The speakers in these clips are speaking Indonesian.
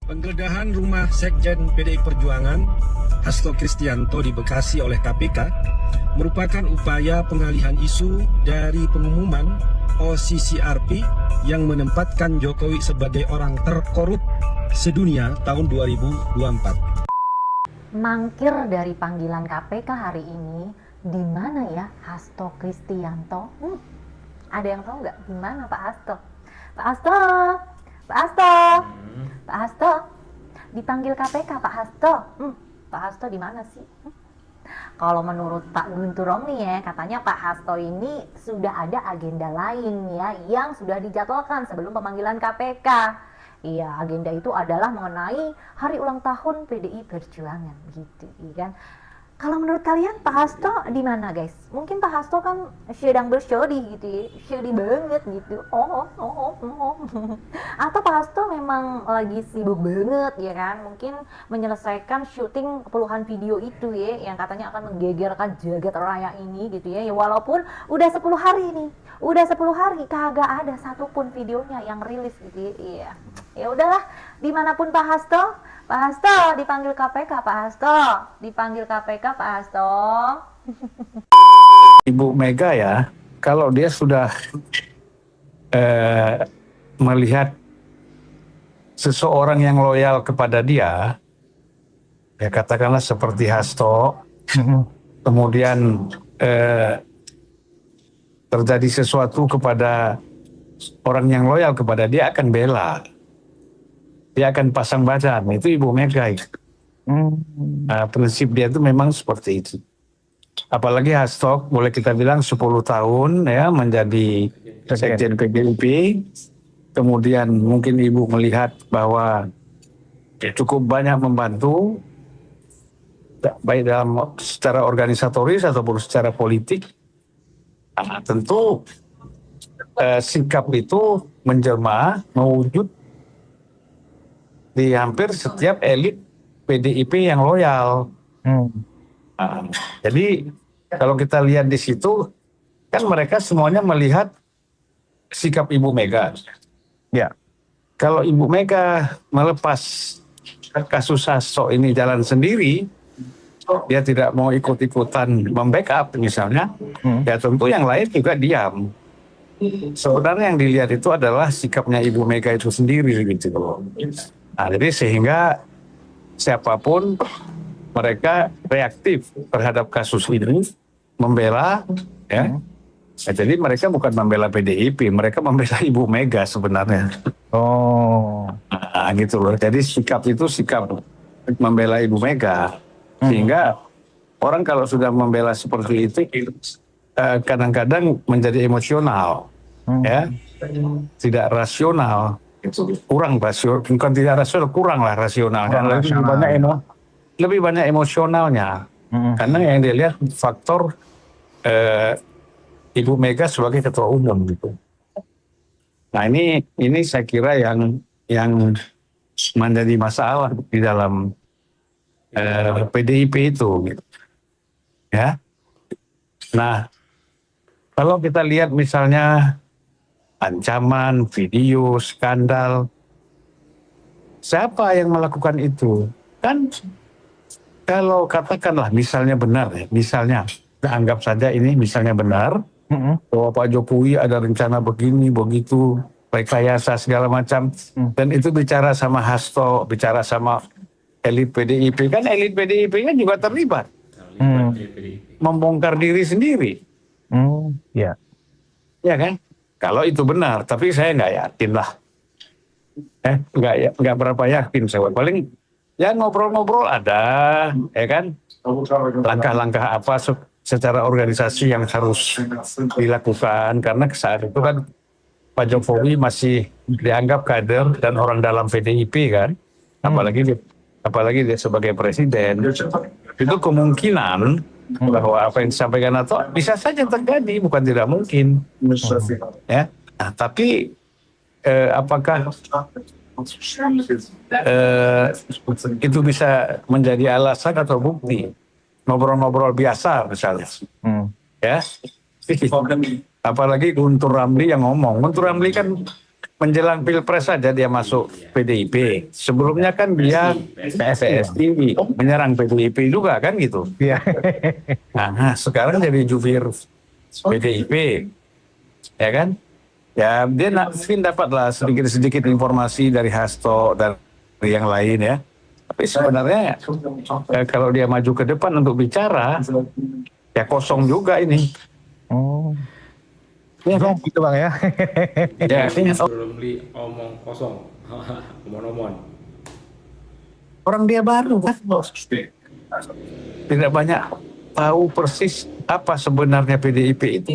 Penggeledahan rumah Sekjen PDI Perjuangan Hasto Kristianto di Bekasi oleh KPK merupakan upaya pengalihan isu dari pengumuman OCCRP yang menempatkan Jokowi sebagai orang terkorup sedunia tahun 2024. Mangkir dari panggilan KPK hari ini, di mana ya Hasto Kristianto? Ada yang tahu nggak di mana Pak Hasto? Pak Hasto, Pak Hasto, Pak Hasto, dipanggil KPK Pak Hasto. Pak Hasto di mana sih? Kalau menurut Pak Guntur Romli ya, katanya Pak Hasto ini sudah ada agenda lain ya yang sudah dijadwalkan sebelum pemanggilan KPK. Iya, agenda itu adalah mengenai hari ulang tahun PDI Perjuangan gitu, kan? Kalau menurut kalian Pak Hasto di mana, guys? Mungkin Pak Hasto kan sedang bersyodi gitu ya, syodi banget gitu. Atau Pak Hasto memang lagi sibuk banget ya kan? Mungkin menyelesaikan syuting puluhan video itu ya, yang katanya akan menggegerkan jagat raya ini gitu ya. Ya walaupun udah 10 hari nih, udah 10 hari kagak ada satupun videonya yang rilis gitu ya. Iya. Ya udahlah, dimanapun Pak Hasto, Pak Hasto dipanggil KPK, Pak Hasto dipanggil KPK, Pak Hasto. Ibu Mega ya, kalau dia sudah melihat seseorang yang loyal kepada dia, ya katakanlah seperti Hasto, kemudian terjadi sesuatu kepada orang yang loyal kepada dia, akan bela. Dia akan pasang badan, itu Ibu Mega. Prinsip dia itu memang seperti itu. Apalagi Hasto, boleh kita bilang 10 tahun ya menjadi Sekjen PDIP. Kemudian mungkin Ibu melihat bahwa cukup banyak membantu, baik dalam secara organisatoris ataupun secara politik. Tentu sikap itu menjelma, mewujud di hampir setiap elit PDIP yang loyal. Jadi kalau kita lihat di situ, kan mereka semuanya melihat sikap Ibu Mega. Ya, kalau Ibu Mega melepas kasus Hasto ini jalan sendiri, dia tidak mau ikut-ikutan membackup misalnya, ya tentu yang lain juga diam. Sebenarnya yang dilihat itu adalah sikapnya Ibu Mega itu sendiri gitu. Nah, jadi sehingga siapapun mereka reaktif terhadap kasus ini, membela, ya. Nah, jadi mereka bukan membela PDIP, mereka membela Ibu Mega sebenarnya. Nah, gitu loh. Jadi sikap itu sikap membela Ibu Mega, sehingga orang kalau sudah membela seperti itu, kadang-kadang menjadi emosional, ya, tidak rasional. Kurang rasional, bukan tidak rasional, kurang lah rasional. Lebih banyak emosionalnya. Karena yang dilihat faktor Ibu Mega sebagai ketua umum gitu. Nah ini saya kira yang menjadi masalah di dalam PDIP itu gitu. Ya. Nah, kalau kita lihat misalnya ancaman, video, skandal, siapa yang melakukan itu? Kan kalau katakanlah misalnya benar ya, misalnya kita anggap saja ini misalnya benar, bahwa Pak Jokowi ada rencana begini, begitu, rekayasa segala macam, dan itu bicara sama Hasto, bicara sama elit PDIP, kan elit PDIP kan juga terlibat, membongkar diri sendiri. Ya kan? Kalau itu benar, tapi saya nggak yakin lah. Nggak berapa yakin saya. Paling ya ngobrol-ngobrol ada, ya kan? Langkah-langkah apa secara organisasi yang harus dilakukan, karena saat itu kan Pak Jokowi masih dianggap kader dan orang dalam PDIP kan, apalagi dia sebagai presiden. Itu kemungkinan bahwa apa yang disampaikan atau bisa saja terjadi, bukan tidak mungkin. Ya, nah, tapi apakah itu bisa menjadi alasan atau bukti? Ngobrol-ngobrol biasa misalnya, ya. Apalagi Guntur Romli yang ngomong. Guntur Romli kan menjelang Pilpres saja dia masuk PDIP. Sebelumnya kan dia PSI menyerang PDIP juga kan gitu. Iya. Nah, sekarang jadi jubir PDIP, ya kan? Ya dia mungkin dapatlah sedikit-sedikit informasi dari Hasto dan dari yang lain ya. Tapi sebenarnya kalau dia maju ke depan untuk bicara, ya kosong juga ini. Oh. Ya, Zong gitu Bang ya. ya, belum beli omong kosong. Omon-omon. orang dia baru kan, tidak banyak tahu persis apa sebenarnya PDIP itu.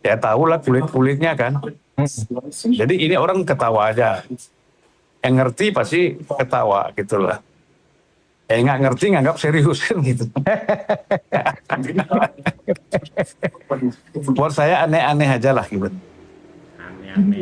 Ya tahulah kulit-kulitnya kan. Jadi ini orang ketawa aja. Yang ngerti pasti ketawa gitulah. Yang nggak ngerti nganggap serius kan gitu. Buat saya aneh-aneh aja lah gitu. Aneh-aneh.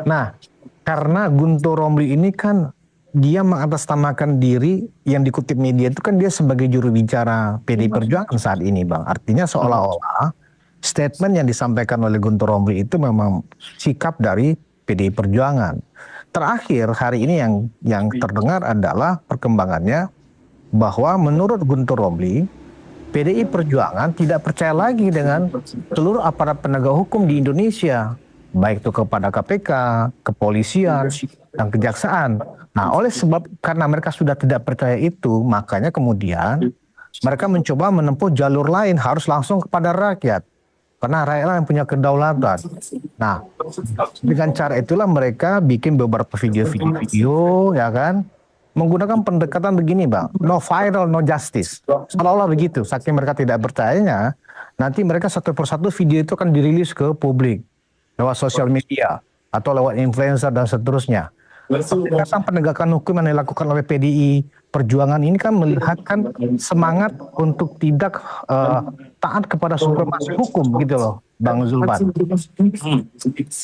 Nah, karena Guntur Romli ini kan dia mengatasnamakan diri, yang dikutip media itu kan dia sebagai juru bicara PDI Perjuangan saat ini Bang. Artinya seolah-olah statement yang disampaikan oleh Guntur Romli itu memang sikap dari PDI Perjuangan. Terakhir hari ini yang terdengar adalah perkembangannya bahwa menurut Guntur Romli, PDI Perjuangan tidak percaya lagi dengan seluruh aparat penegak hukum di Indonesia, baik itu kepada KPK, kepolisian, dan kejaksaan. Nah, oleh sebab karena mereka sudah tidak percaya itu, makanya kemudian mereka mencoba menempuh jalur lain, harus langsung kepada rakyat. Karena rakyat yang punya kedaulatan. Nah, dengan cara itulah mereka bikin beberapa video, ya kan, menggunakan pendekatan begini Bang, no viral, no justice. Seolah-olah begitu, saking mereka tidak percayanya, nanti mereka satu persatu video itu akan dirilis ke publik, lewat sosial media, atau lewat influencer dan seterusnya. Pendekatan penegakan hukum yang dilakukan oleh PDI Perjuangan ini kan melihatkan semangat untuk tidak taat kepada supremasi hukum gitu loh, Bang Zulpan.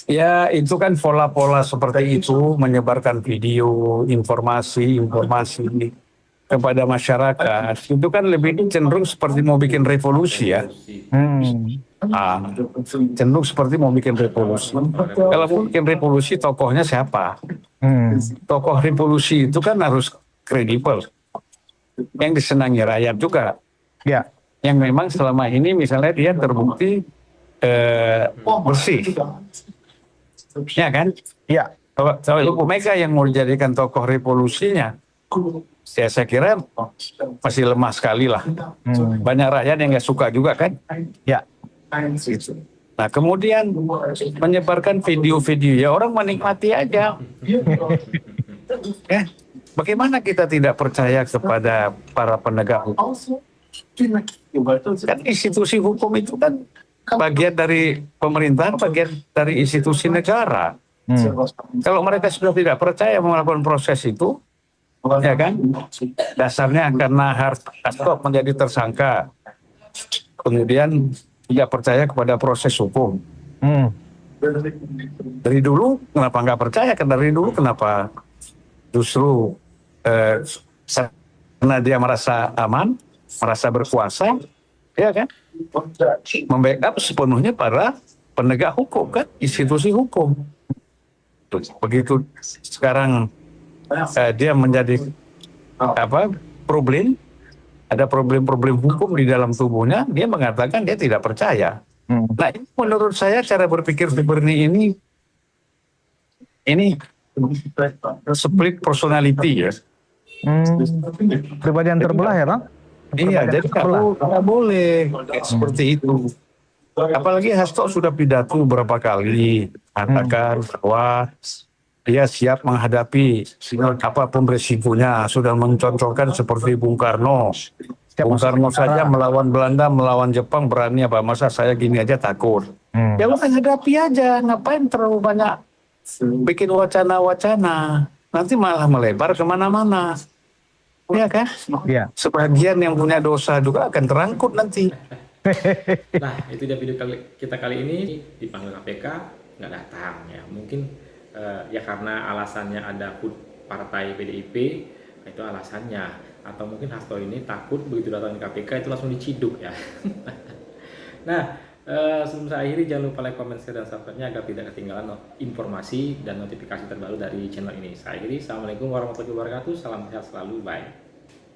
Ya itu kan pola-pola seperti itu, menyebarkan video, informasi kepada masyarakat. Itu kan lebih cenderung seperti mau bikin revolusi ya. Cenderung seperti mau bikin revolusi. Kalau mau bikin revolusi, tokohnya siapa? Tokoh revolusi itu kan harus kredibel, yang disenangi rakyat juga. Ya. Yang memang selama ini misalnya dia terbukti bersih, ya kan? Ya. Kalau Ibu Mega yang mau dijadikan tokoh revolusinya, ya saya kira masih lemah sekali lah. Banyak rakyat yang nggak suka juga kan? Ya. Nah kemudian menyebarkan video-video, ya orang menikmati aja. Bagaimana kita tidak percaya kepada para penegak hukum? Kan institusi hukum itu kan bagian dari pemerintahan, bagian dari institusi negara. Kalau mereka sudah tidak percaya melakukan proses itu, ya kan, dasarnya karena Hasto menjadi tersangka, kemudian tidak percaya kepada proses hukum. Dari dulu kenapa nggak percaya? Dari dulu kenapa justru karena dia merasa aman, merasa berkuasa, ya kan, membackup sepenuhnya para penegak hukum kan, institusi hukum. Begitu sekarang dia menjadi problem, ada problem-problem hukum di dalam tubuhnya, dia mengatakan dia tidak percaya. Nah, ini menurut saya cara berpikir seperti ini split personality ya. Pribadi yang terbelah ya Bang? Iya, jadi nggak boleh seperti itu. Apalagi Hasto sudah pidato beberapa kali katakan bahwa dia siap menghadapi apapun resikonya, sudah mencontohkan seperti Bung Karno. Bung Karno saja melawan Belanda, melawan Jepang berani apa, masa saya gini aja takut. Ya lu hadapi aja, ngapain terlalu banyak bikin wacana-wacana, nanti malah melebar kemana-mana. Ya kan? Iya. Sebagian yang punya dosa juga akan terangkut nanti. Nah, itu dia video kita kali ini. Dipanggil KPK nggak datang ya, mungkin ya karena alasannya ada partai PDIP, itu alasannya, atau mungkin Hasto ini takut begitu datang ke KPK itu langsung diciduk ya. Nah, Sebelum saya akhiri, jangan lupa like, comment, share, dan subscribe-nya agar tidak ketinggalan informasi dan notifikasi terbaru dari channel ini. Saya akhiri, Assalamualaikum warahmatullahi wabarakatuh, salam sehat selalu, bye.